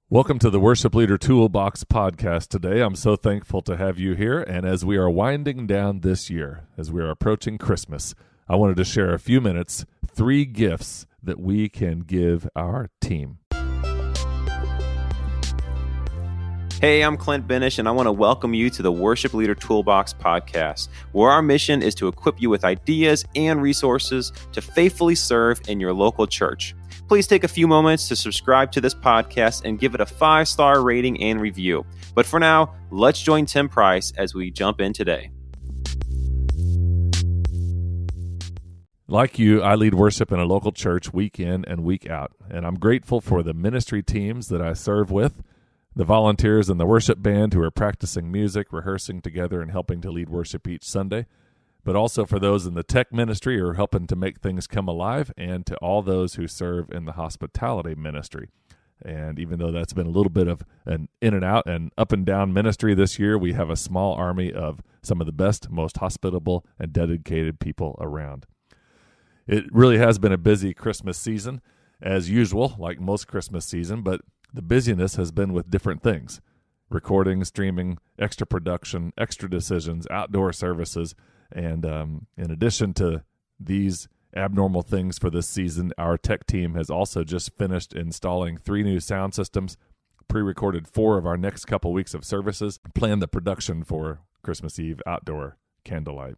Welcome to the Worship Leader Toolbox podcast today. I'm so thankful to have you here. And as we are winding down this year, as we are approaching Christmas, I wanted to share a few minutes, 3 gifts that we can give our team. Hey, I'm Clint Benish, and I want to welcome you to the Worship Leader Toolbox podcast, where our mission is to equip you with ideas and resources to faithfully serve in your local church. Please take a few moments to subscribe to this podcast and give it a 5-star rating and review. But for now, let's join Tim Price as we jump in today. Like you, I lead worship in a local church week in and week out, and I'm grateful for the ministry teams that I serve with, the volunteers in the worship band who are practicing music, rehearsing together, and helping to lead worship each Sunday, but also for those in the tech ministry who are helping to make things come alive, and to all those who serve in the hospitality ministry. And even though that's been a little bit of an in and out and up and down ministry this year, we have a small army of some of the best, most hospitable, and dedicated people around. It really has been a busy Christmas season, as usual, like most Christmas season, but the busyness has been with different things: recording, streaming, extra production, extra decisions, outdoor services. And in addition to these abnormal things for this season, our tech team has also just finished installing 3 new sound systems, pre-recorded 4 of our next couple weeks of services, planned the production for Christmas Eve outdoor candlelight.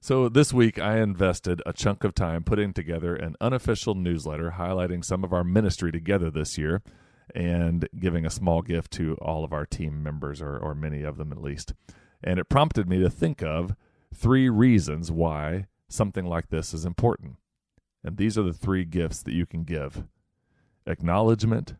So this week I invested a chunk of time putting together an unofficial newsletter highlighting some of our ministry together this year and giving a small gift to all of our team members, or many of them at least. And it prompted me to think of 3 reasons why something like this is important. And these are the 3 gifts that you can give: acknowledgement,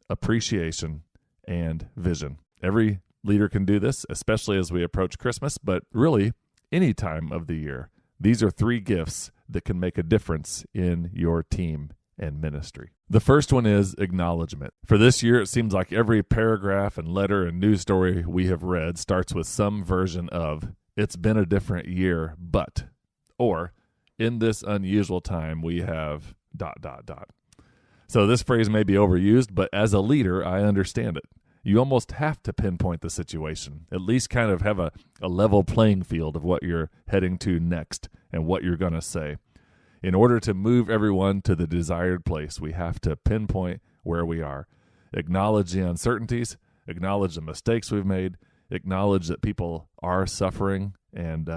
appreciation, and vision. Every leader can do this, especially as we approach Christmas, but really any time of the year. These are 3 gifts that can make a difference in your team and ministry. The first one is acknowledgement. For this year, it seems like every paragraph and letter and news story we have read starts with some version of "It's been a different year, but," or "In this unusual time, we have ... So this phrase may be overused, but as a leader, I understand it. You almost have to pinpoint the situation, at least kind of have a level playing field of what you're heading to next and what you're going to say. In order to move everyone to the desired place, we have to pinpoint where we are, acknowledge the uncertainties, acknowledge the mistakes we've made, acknowledge that people are suffering, and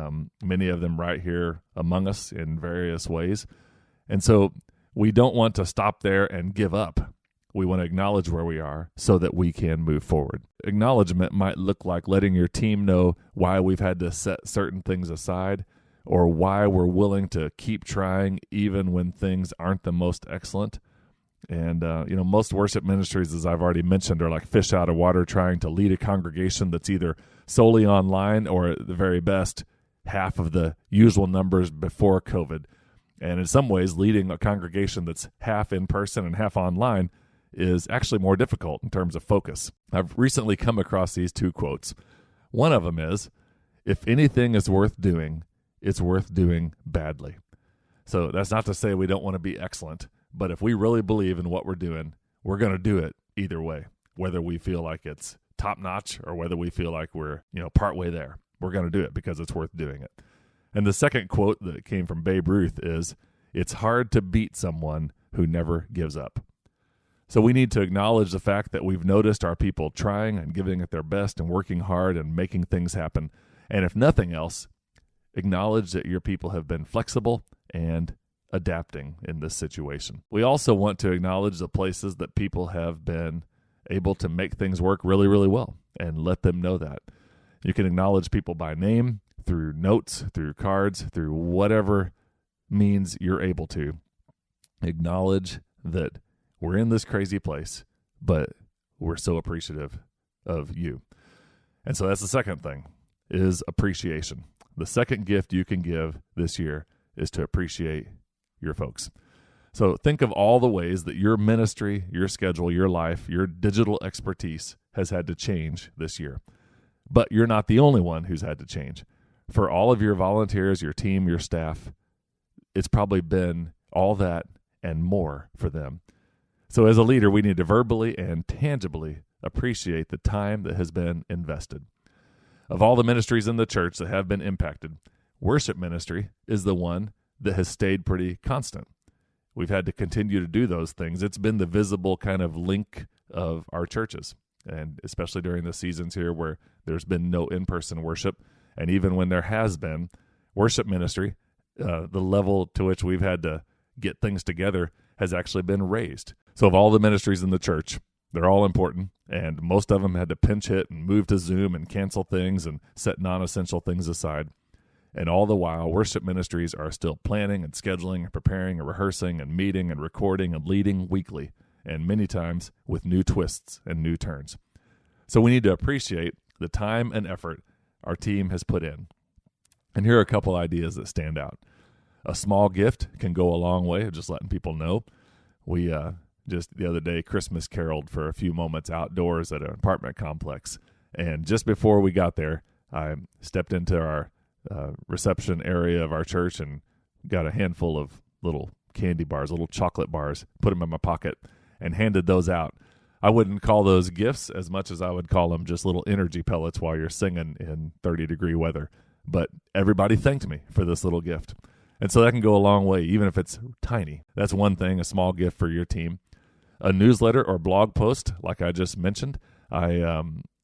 many of them right here among us in various ways. And so we don't want to stop there and give up. We want to acknowledge where we are so that we can move forward. Acknowledgement might look like letting your team know why we've had to set certain things aside, or why we're willing to keep trying even when things aren't the most excellent. And, most worship ministries, as I've already mentioned, are like fish out of water trying to lead a congregation that's either solely online or, at the very best, half of the usual numbers before COVID. And in some ways, leading a congregation that's half in person and half online is actually more difficult in terms of focus. I've recently come across these 2 quotes. One of them is, "If anything is worth doing, it's worth doing badly." So that's not to say we don't want to be excellent, but if we really believe in what we're doing, we're going to do it either way, whether we feel like it's top-notch or whether we feel like we're, partway there. We're going to do it because it's worth doing it. And the second quote that came from Babe Ruth is, "It's hard to beat someone who never gives up." So we need to acknowledge the fact that we've noticed our people trying and giving it their best and working hard and making things happen. And if nothing else, acknowledge that your people have been flexible and adapting in this situation. We also want to acknowledge the places that people have been able to make things work really, really well, and let them know that. You can acknowledge people by name, through notes, through cards, through whatever means you're able to. Acknowledge that we're in this crazy place, but we're so appreciative of you. And so that's the second thing, is appreciation. The second gift you can give this year is to appreciate your folks. So think of all the ways that your ministry, your schedule, your life, your digital expertise has had to change this year. But you're not the only one who's had to change. For all of your volunteers, your team, your staff, it's probably been all that and more for them. So as a leader, we need to verbally and tangibly appreciate the time that has been invested. Of all the ministries in the church that have been impacted, worship ministry is the one that has stayed pretty constant. We've had to continue to do those things. It's been the visible kind of link of our churches, and especially during the seasons here where there's been no in-person worship, and even when there has been worship ministry, the level to which we've had to get things together has actually been raised. So of all the ministries in the church, they're all important, and most of them had to pinch hit and move to Zoom and cancel things and set non-essential things aside. And all the while, worship ministries are still planning and scheduling and preparing and rehearsing and meeting and recording and leading weekly, and many times with new twists and new turns. So we need to appreciate the time and effort our team has put in. And here are a couple ideas that stand out. A small gift can go a long way of just letting people know. We just the other day Christmas caroled for a few moments outdoors at an apartment complex. And just before we got there, I stepped into our reception area of our church and got a handful of little candy bars, little chocolate bars, put them in my pocket, and handed those out. I wouldn't call those gifts as much as I would call them just little energy pellets while you're singing in 30-degree weather. But everybody thanked me for this little gift. And so that can go a long way, even if it's tiny. That's one thing, a small gift for your team. A newsletter or blog post, like I just mentioned. I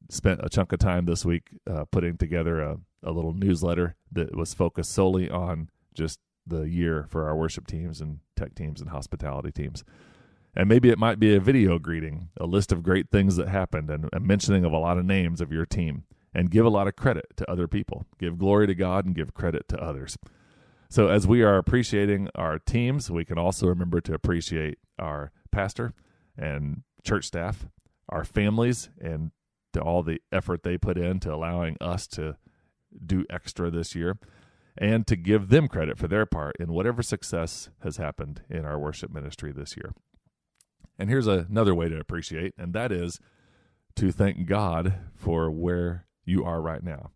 spent a chunk of time this week putting together a little newsletter that was focused solely on just the year for our worship teams and tech teams and hospitality teams. And maybe it might be a video greeting, a list of great things that happened, and a mentioning of a lot of names of your team. And give a lot of credit to other people. Give glory to God and give credit to others. So as we are appreciating our teams, we can also remember to appreciate our pastor and church staff, our families, and to all the effort they put into allowing us to do extra this year, and to give them credit for their part in whatever success has happened in our worship ministry this year. And here's another way to appreciate, and that is to thank God for where you are right now.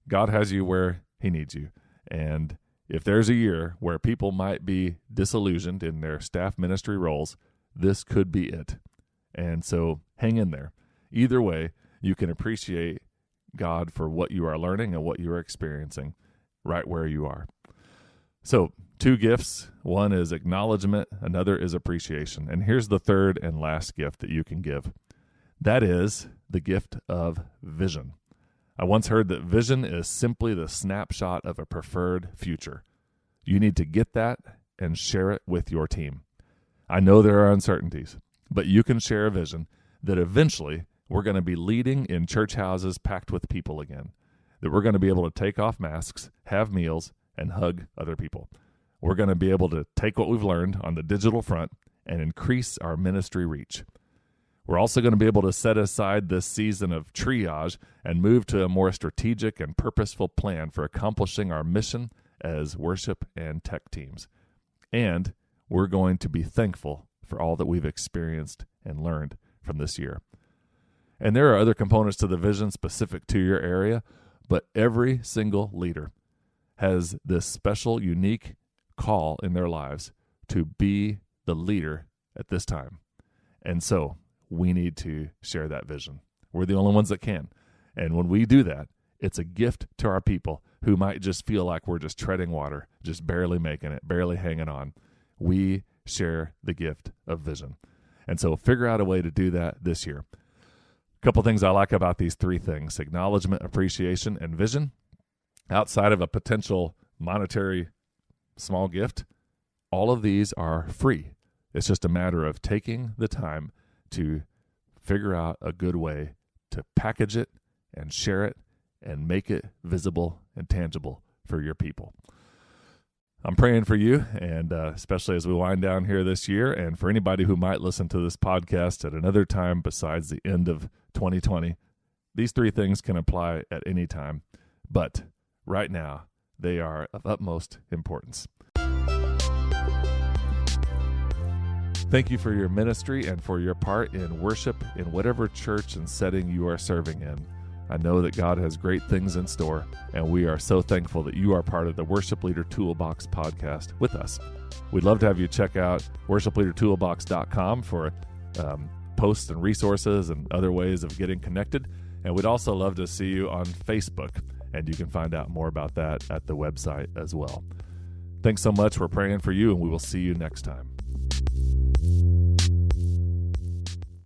God has you where he needs you. And if there's a year where people might be disillusioned in their staff ministry roles, this could be it. And so hang in there. Either way, you can appreciate God for what you are learning and what you are experiencing right where you are. So 2 gifts. One is acknowledgement. Another is appreciation. And here's the third and last gift that you can give. That is the gift of vision. I once heard that vision is simply the snapshot of a preferred future. You need to get that and share it with your team. I know there are uncertainties, but you can share a vision that eventually we're going to be leading in church houses packed with people again, that we're going to be able to take off masks, have meals, and hug other people. We're going to be able to take what we've learned on the digital front and increase our ministry reach. We're also going to be able to set aside this season of triage and move to a more strategic and purposeful plan for accomplishing our mission as worship and tech teams. And we're going to be thankful for all that we've experienced and learned from this year. And there are other components to the vision specific to your area, but every single leader has this special, unique call in their lives to be the leader at this time. And so we need to share that vision. We're the only ones that can. And when we do that, it's a gift to our people who might just feel like we're just treading water, just barely making it, barely hanging on. We share the gift of vision. And so figure out a way to do that this year. A couple things I like about these 3 things: acknowledgement, appreciation, and vision. Outside of a potential monetary small gift, all of these are free. It's just a matter of taking the time to figure out a good way to package it and share it and make it visible and tangible for your people. I'm praying for you, and especially as we wind down here this year, and for anybody who might listen to this podcast at another time besides the end of 2020. These 3 things can apply at any time, but right now they are of utmost importance. Thank you for your ministry and for your part in worship in whatever church and setting you are serving in. I know that God has great things in store, and we are so thankful that you are part of the Worship Leader Toolbox podcast with us. We'd love to have you check out worshipleadertoolbox.com for posts and resources and other ways of getting connected. And we'd also love to see you on Facebook, and you can find out more about that at the website as well. Thanks so much. We're praying for you, and we will see you next time.